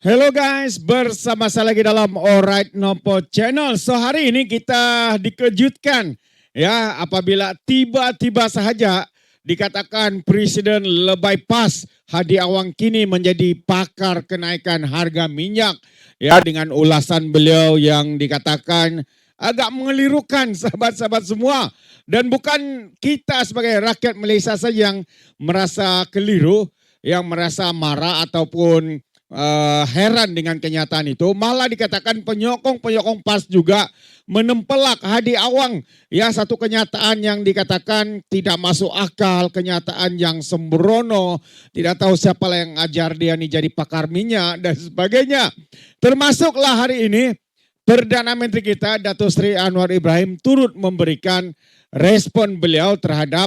Hello guys, bersama saya lagi dalam Alright Nopo Channel. So hari ini kita dikejutkan ya apabila tiba-tiba sahaja dikatakan Presiden lebay pas Hadi Awang kini menjadi pakar kenaikan harga minyak ya dengan ulasan beliau yang dikatakan agak mengelirukan sahabat-sahabat semua, dan bukan kita sebagai rakyat Malaysia saja yang merasa keliru, yang merasa marah ataupun heran dengan kenyataan itu, malah dikatakan penyokong-penyokong PAS juga menempelak Hadi Awang. Ya, satu kenyataan yang dikatakan tidak masuk akal, kenyataan yang sembrono, tidak tahu siapa yang ajar dia nih jadi pakar minyak dan sebagainya. Termasuklah hari ini Perdana Menteri kita Datuk Seri Anwar Ibrahim turut memberikan respon beliau terhadap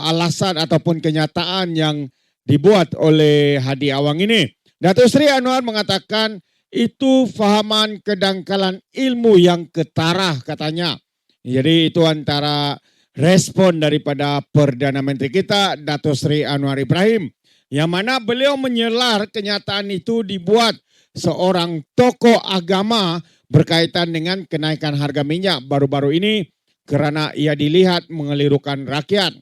alasan ataupun kenyataan yang dibuat oleh Hadi Awang ini. Datuk Seri Anwar mengatakan itu fahaman kedangkalan ilmu yang ketara katanya. Jadi itu antara respon daripada Perdana Menteri kita Datuk Seri Anwar Ibrahim, yang mana beliau menyelar kenyataan itu dibuat seorang tokoh agama berkaitan dengan kenaikan harga minyak baru-baru ini karena ia dilihat mengelirukan rakyat.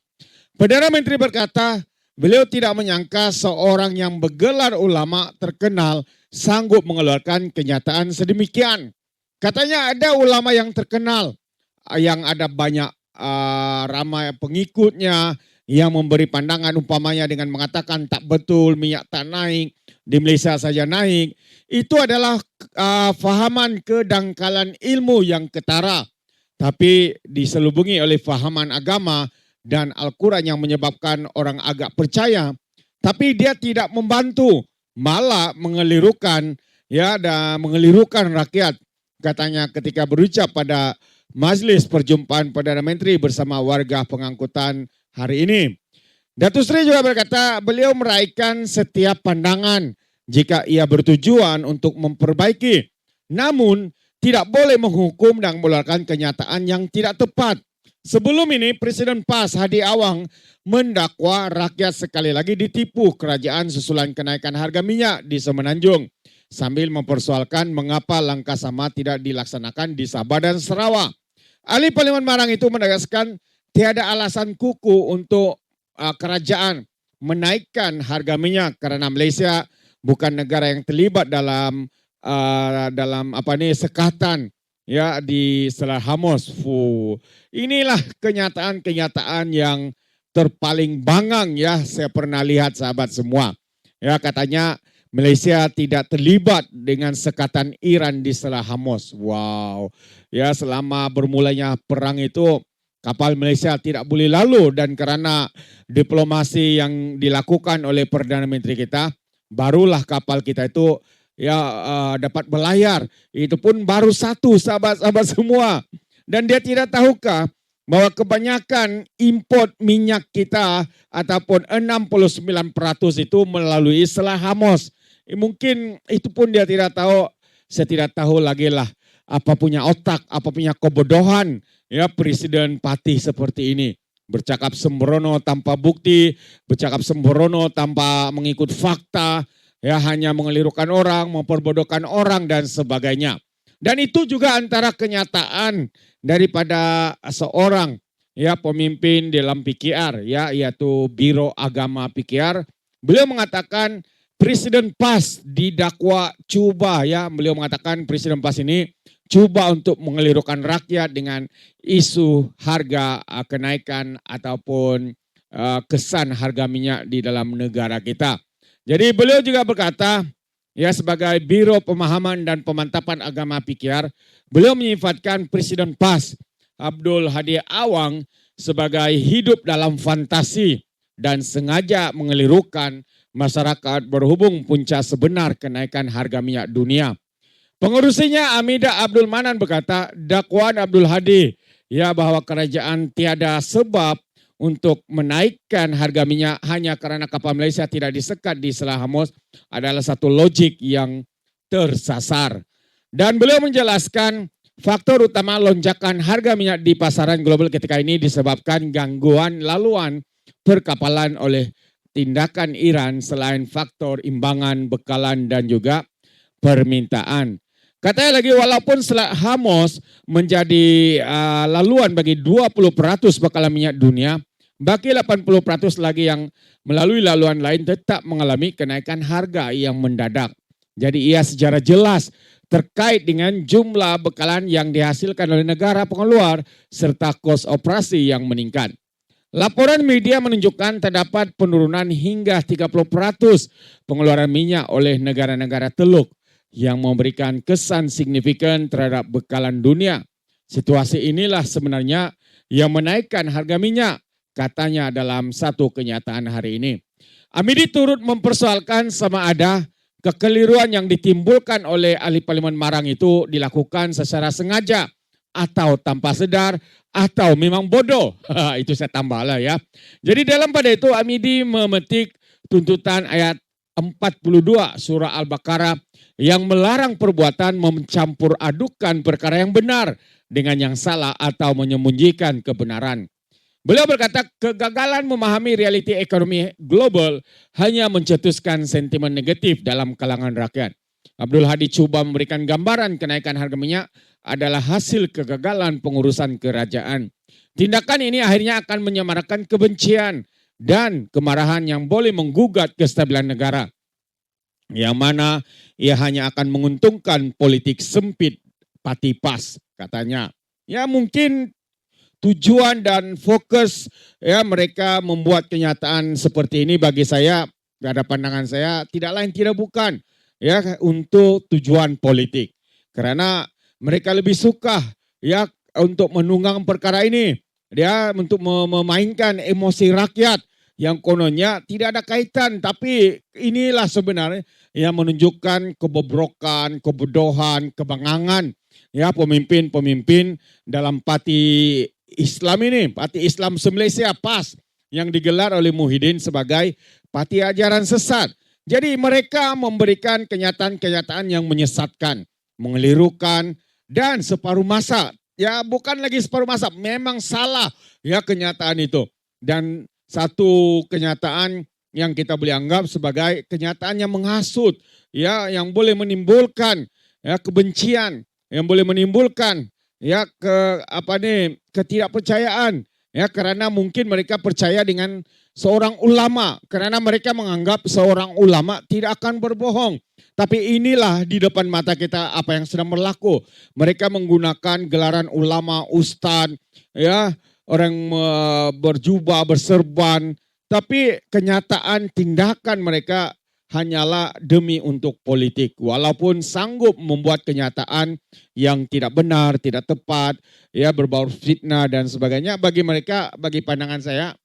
Perdana Menteri berkata, beliau tidak menyangka seorang yang bergelar ulama terkenal sanggup mengeluarkan kenyataan sedemikian. Katanya ada ulama yang terkenal, yang ada banyak ramai pengikutnya yang memberi pandangan umpamanya dengan mengatakan tak betul minyak tak naik, di Malaysia saja naik. Itu adalah fahaman kedangkalan ilmu yang ketara, tapi diselubungi oleh fahaman agama dan Al-Quran yang menyebabkan orang agak percaya, tapi dia tidak membantu, malah mengelirukan ya, dan mengelirukan rakyat. Katanya ketika berucap pada majlis perjumpaan Perdana Menteri bersama warga pengangkutan hari ini. Datuk Seri juga berkata beliau meraihkan setiap pandangan jika ia bertujuan untuk memperbaiki, namun tidak boleh menghukum dan mengeluarkan kenyataan yang tidak tepat. Sebelum ini Presiden PAS Hadi Awang mendakwa rakyat sekali lagi ditipu kerajaan susulan kenaikan harga minyak di Semenanjung, sambil mempersoalkan mengapa langkah sama tidak dilaksanakan di Sabah dan Sarawak. Ahli Parlimen Marang itu menegaskan tiada alasan kuku untuk kerajaan menaikkan harga minyak karena Malaysia bukan negara yang terlibat dalam sekatan ya di Selat Hamoz. Inilah kenyataan-kenyataan yang terpaling bangang ya saya pernah lihat sahabat semua. Ya, katanya Malaysia tidak terlibat dengan sekatan Iran di Selat Hamoz. Wow. Ya, selama bermulanya perang itu kapal Malaysia tidak boleh lalu, dan karena diplomasi yang dilakukan oleh Perdana Menteri kita, barulah kapal kita itu dapat berlayar. Itu pun baru satu sahabat-sahabat semua. Dan dia tidak tahukah bahwa kebanyakan import minyak kita ataupun 69% itu melalui Selat Hamoz. Mungkin itu pun dia tidak tahu. Saya tidak tahu lagi lah apa punya otak, apa punya kebodohan ya Presiden Patih seperti ini. Bercakap sembrono tanpa bukti, bercakap sembrono tanpa mengikut fakta, ya hanya mengelirukan orang, memperbodohkan orang dan sebagainya. Dan itu juga antara kenyataan daripada seorang ya pemimpin dalam PKR ya, yaitu Biro Agama PKR. Beliau mengatakan Presiden PAS didakwa cuba ya, beliau mengatakan Presiden PAS ini cuba untuk mengelirukan rakyat dengan isu harga kenaikan ataupun kesan harga minyak di dalam negara kita. Jadi beliau juga berkata, ya sebagai Biro Pemahaman dan Pemantapan Agama PKR, beliau menyifatkan Presiden PAS Abdul Hadi Awang sebagai hidup dalam fantasi dan sengaja mengelirukan masyarakat berhubung puncak sebenar kenaikan harga minyak dunia. Pengurusinya Amidah Abdul Manan berkata, dakwaan Abdul Hadi ya bahwa kerajaan tiada sebab untuk menaikkan harga minyak hanya karena kapal Malaysia tidak disekat di Selat Hamoz adalah satu logik yang tersasar. Dan beliau menjelaskan faktor utama lonjakan harga minyak di pasaran global ketika ini disebabkan gangguan laluan perkapalan oleh tindakan Iran selain faktor imbangan, bekalan dan juga permintaan. Katanya lagi walaupun Selat Hammos menjadi laluan bagi 20% bekalan minyak dunia, bagi 80% lagi yang melalui laluan lain tetap mengalami kenaikan harga yang mendadak. Jadi ia secara jelas terkait dengan jumlah bekalan yang dihasilkan oleh negara pengeluar serta kos operasi yang meningkat. Laporan media menunjukkan terdapat penurunan hingga 30% pengeluaran minyak oleh negara-negara Teluk yang memberikan kesan signifikan terhadap bekalan dunia. Situasi inilah sebenarnya yang menaikkan harga minyak, katanya dalam satu kenyataan hari ini. Amidi turut mempersoalkan sama ada kekeliruan yang ditimbulkan oleh ahli Parlimen Marang itu dilakukan secara sengaja atau tanpa sadar atau memang bodoh. Itu saya tambah lah ya. Jadi dalam pada itu Amidi memetik tuntutan ayat 42 surah Al-Baqarah yang melarang perbuatan mencampur adukan perkara yang benar dengan yang salah atau menyembunyikan kebenaran. Beliau berkata kegagalan memahami realiti ekonomi global hanya mencetuskan sentimen negatif dalam kalangan rakyat. Abdul Hadi cuba memberikan gambaran kenaikan harga minyak adalah hasil kegagalan pengurusan kerajaan. Tindakan ini akhirnya akan menyemarakan kebencian dan kemarahan yang boleh menggugat kestabilan negara. Yang mana ia hanya akan menguntungkan politik sempit patipas katanya. Ya mungkin tujuan dan fokus ya mereka membuat kenyataan seperti ini bagi saya, ada pandangan saya tidak lain tidak bukan ya untuk tujuan politik. Karena mereka lebih suka ya untuk menunggang perkara ini, dia untuk memainkan emosi rakyat yang kononnya tidak ada kaitan, tapi inilah sebenarnya yang menunjukkan kebobrokan, kebodohan, kebangangan ya pemimpin-pemimpin dalam parti Islam ini, parti Islam se-Malaysia PAS yang digelar oleh Muhyiddin sebagai parti ajaran sesat. Jadi mereka memberikan kenyataan-kenyataan yang menyesatkan, mengelirukan dan separuh masa. Ya bukan lagi separuh masa, memang salah ya kenyataan itu. Dan satu kenyataan yang kita boleh anggap sebagai kenyataan yang menghasut, ya yang boleh menimbulkan ya kebencian, yang boleh menimbulkan ya ketidakpercayaan ya karena mungkin mereka percaya dengan seorang ulama karena mereka menganggap seorang ulama tidak akan berbohong. Tapi inilah di depan mata kita apa yang sedang berlaku. Mereka menggunakan gelaran ulama, ustaz, ya orang berjubah, berserban, tapi kenyataan tindakan mereka hanyalah demi untuk politik. Walaupun sanggup membuat kenyataan yang tidak benar, tidak tepat, ya berbau fitnah dan sebagainya. Bagi mereka, bagi pandangan saya,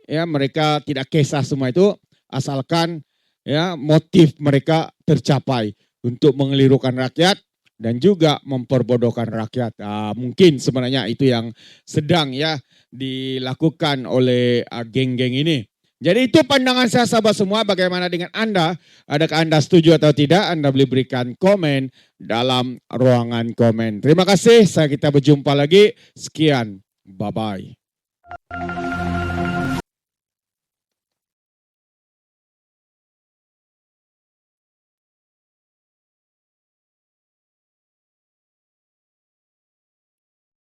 ya mereka tidak kisah semua itu asalkan ya motif mereka tercapai untuk mengelirukan rakyat dan juga memperbodohkan rakyat. Mungkin sebenarnya itu yang sedang ya dilakukan oleh geng-geng ini. Jadi itu pandangan saya sahabat semua, bagaimana dengan Anda? Adakah Anda setuju atau tidak? Anda boleh berikan komen dalam ruangan komen. Terima kasih, kita berjumpa lagi. Sekian, bye-bye.